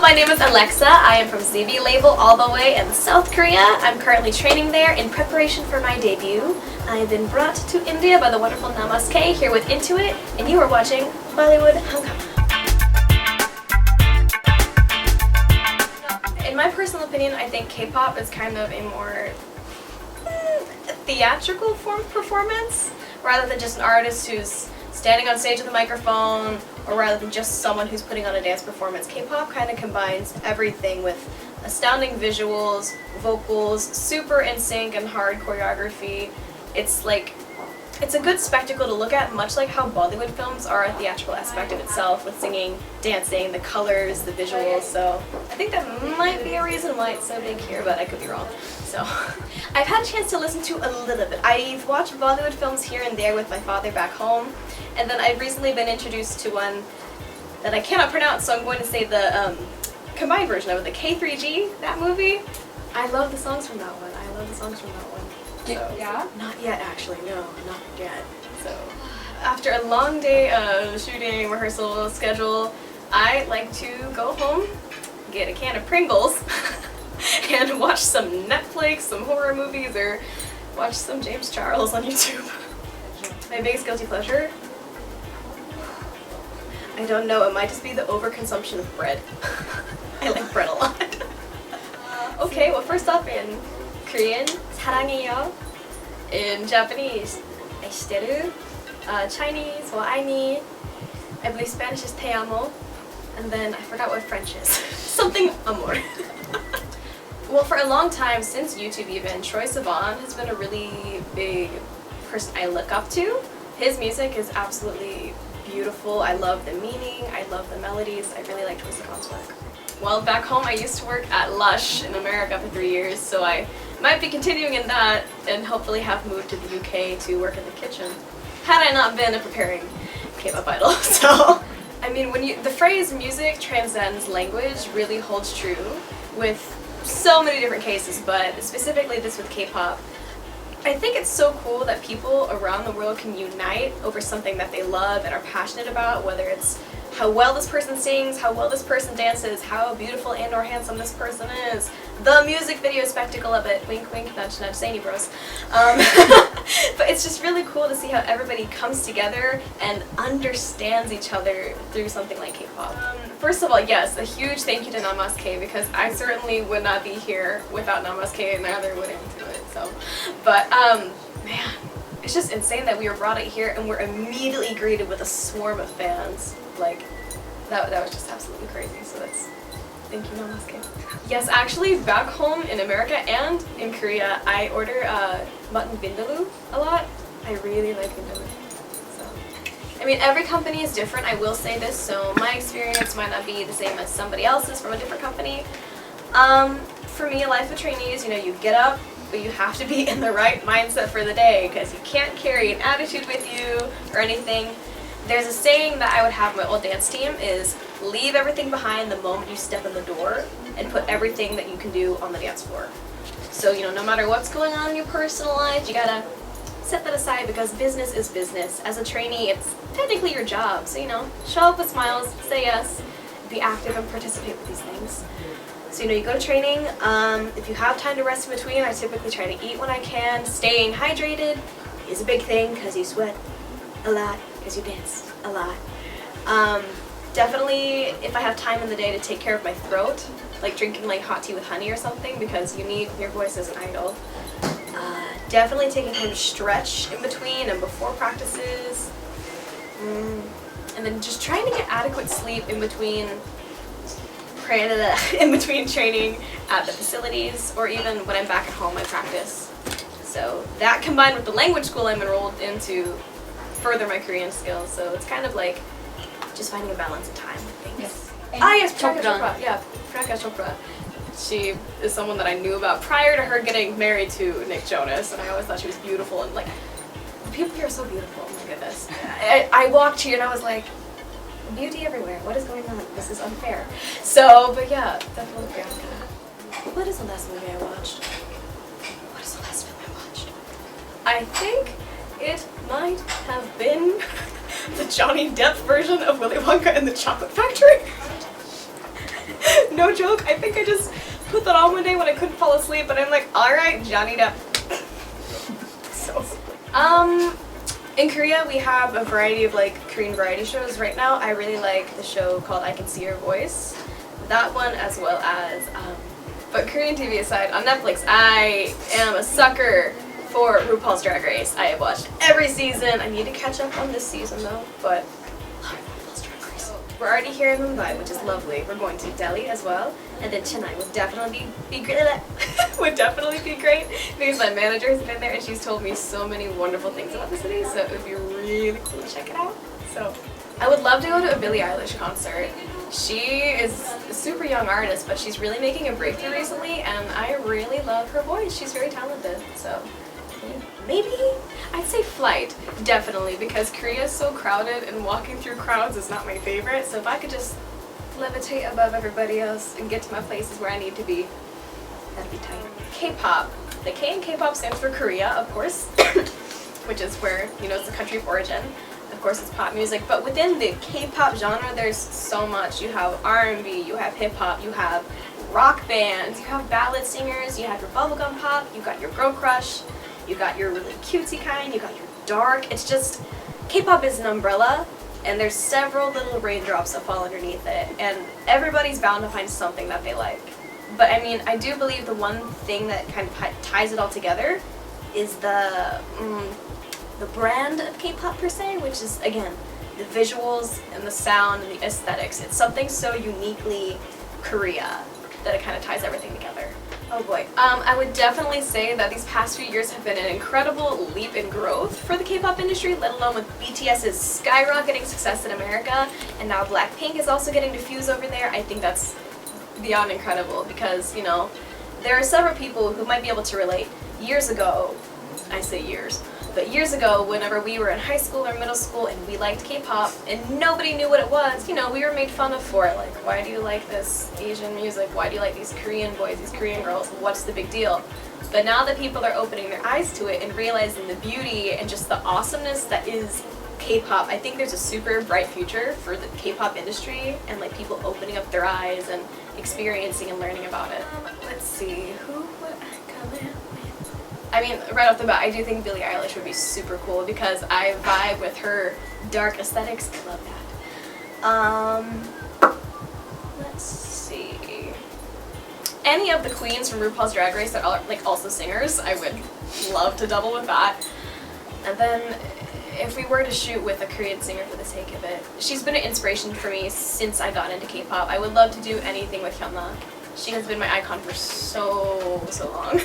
my name is AleXa. I am from ZB label all the way in South Korea. I'm currently training there in preparation for my debut. I have been brought to India by the wonderful Namaste here with Into It, and you are watching Bollywood Hungama. In my personal opinion, I think K-pop is kind of a more theatrical form of performance, rather than just an artist who's standing on stage with a microphone, or rather than just someone who's putting on a dance performance. K-pop kind of combines everything with astounding visuals, vocals, super in sync and hard choreography. It's a good spectacle to look at, much like how Bollywood films are a theatrical aspect in itself, with singing, dancing, the colors, the visuals. So I think that might be a reason why it's so big here, but I could be wrong. So I've had a chance to listen to a little bit. I've watched Bollywood films here and there with my father back home, and then I've recently been introduced to one that I cannot pronounce, so I'm going to say the combined version of it, the K3G, that movie. I love the songs from that one. So, yeah? Not yet, actually. No, not yet. So, after a long day of shooting, rehearsal, schedule, I like to go home, get a can of Pringles, and watch some Netflix, some horror movies, or watch some James Charles on YouTube. My biggest guilty pleasure? I don't know, it might just be the overconsumption of bread. I like bread a lot. Okay, well first off in Korean, 사랑해요. In Japanese, 아시테루. Chinese, 뭐 아니. I believe Spanish is te amo. And then I forgot what French is. Something amor. Well, for a long time, since YouTube even, Troye Sivan has been a really big person I look up to. His music is absolutely beautiful. I love the meaning, I love the melodies. I really like Troye Sivan's work. Well, back home I used to work at Lush in America for 3 years, so I might be continuing in that and hopefully have moved to the UK to work in the kitchen, had I not been a preparing K-pop idol. So, I mean, the phrase music transcends language really holds true with so many different cases, but specifically this with K-pop. I think it's so cool that people around the world can unite over something that they love and are passionate about, whether it's how well this person sings, how well this person dances, how beautiful and or handsome this person is, the music video spectacle of it, wink wink, nudge nudge, say any bros. But it's just really cool to see how everybody comes together and understands each other through something like K-pop. First of all, yes, a huge thank you to Namaste, because I certainly would not be here without Namaste, and neither would Into It. So, but man, it's just insane that we were brought out here and we're immediately greeted with a swarm of fans. Like, that was just absolutely crazy. So thank you, Namaste. Yes, actually, back home in America and in Korea, I order mutton vindaloo a lot. I really like vindaloo. So, I mean, every company is different, I will say this, so my experience might not be the same as somebody else's from a different company. For me, a life of trainees, you know, you get up, but you have to be in the right mindset for the day, because you can't carry an attitude with you or anything. There's a saying that I would have my old dance team is, leave everything behind the moment you step in the door and put everything that you can do on the dance floor. So, you know, no matter what's going on in your personal life, you gotta set that aside, because business is business. As a trainee, it's technically your job. So, you know, show up with smiles, say yes, be active and participate with these things. So, you know, you go to training, if you have time to rest in between, I typically try to eat when I can. Staying hydrated is a big thing, because you sweat a lot, because you dance a lot. Definitely, if I have time in the day to take care of my throat, like drinking like hot tea with honey or something, because you need your voice as an idol. Definitely taking time to stretch in between and before practices. And then just trying to get adequate sleep in between training at the facilities, or even when I'm back at home I practice. So that combined with the language school I'm enrolled in to further my Korean skills, so it's kind of like just finding a balance of time, I think. Yes. Yes, Priyanka Chopra. Yeah, Priyanka Chopra. She is someone that I knew about prior to her getting married to Nick Jonas, and I always thought she was beautiful, and like, the people here are so beautiful, oh my goodness. I walked here and I was like, beauty everywhere, what is going on? This is unfair. So, but yeah, definitely Priyanka. What is the last movie I watched? What is the last film I watched? I think it might have been the Johnny Depp version of Willy Wonka and the Chocolate Factory. No joke, I think I just put that on one day when I couldn't fall asleep, and I'm like, alright, Johnny Depp. So, in Korea we have a variety of like Korean variety shows right now. I really like the show called I Can See Your Voice. That one, as well as, but Korean TV aside, on Netflix, I am a sucker for RuPaul's Drag Race. I have watched every season. I need to catch up on this season though, but RuPaul's Drag Race. We're already here in Mumbai, which is lovely. We're going to Delhi as well, and then Chennai would definitely be great. Would definitely be great because my manager has been there and she's told me so many wonderful things about the city, so it would be really cool to check it out. So I would love to go to a Billie Eilish concert. She is a super young artist, but she's really making a breakthrough recently, and I really love her voice. She's very talented, so maybe I'd say flight, definitely, because Korea is so crowded and walking through crowds is not my favorite, so if I could just levitate above everybody else and get to my places where I need to be, that'd be tight. K-pop. The K in K-pop stands for Korea, of course, which is where, you know, it's the country of origin. Of course, it's pop music, but within the K-pop genre, there's so much. You have R&B, you have hip-hop, you have rock bands, you have ballad singers, you have your bubblegum pop, you got your girl crush, you got your really cutesy kind, you got your dark. It's just, K-pop is an umbrella, and there's several little raindrops that fall underneath it, and everybody's bound to find something that they like. But I mean, I do believe the one thing that kind of ties it all together is the brand of K-pop per se, which is, again, the visuals and the sound and the aesthetics. It's something so uniquely Korea that it kind of ties everything together. Oh boy. I would definitely say that these past few years have been an incredible leap in growth for the K-pop industry, let alone with BTS's skyrocketing success in America, and now BlackPink is also getting to fuse over there. I think that's beyond incredible because, you know, there are several people who might be able to relate. Years ago, I say years, but years ago, whenever we were in high school or middle school and we liked K-pop and nobody knew what it was, you know, we were made fun of for it. Like, why do you like this Asian music? Why do you like these Korean boys, these Korean girls? What's the big deal? But now that people are opening their eyes to it and realizing the beauty and just the awesomeness that is K-pop, I think there's a super bright future for the K-pop industry and like people opening up their eyes and experiencing and learning about it. Let's see, who would I come in with? I mean, right off the bat, I do think Billie Eilish would be super cool because I vibe with her dark aesthetics. I love that. Let's see. Any of the queens from RuPaul's Drag Race that are like also singers, I would love to double with that. And then if we were to shoot with a Korean singer for the sake of it, she's been an inspiration for me since I got into K-pop. I would love to do anything with Hungama. She has been my icon for so long.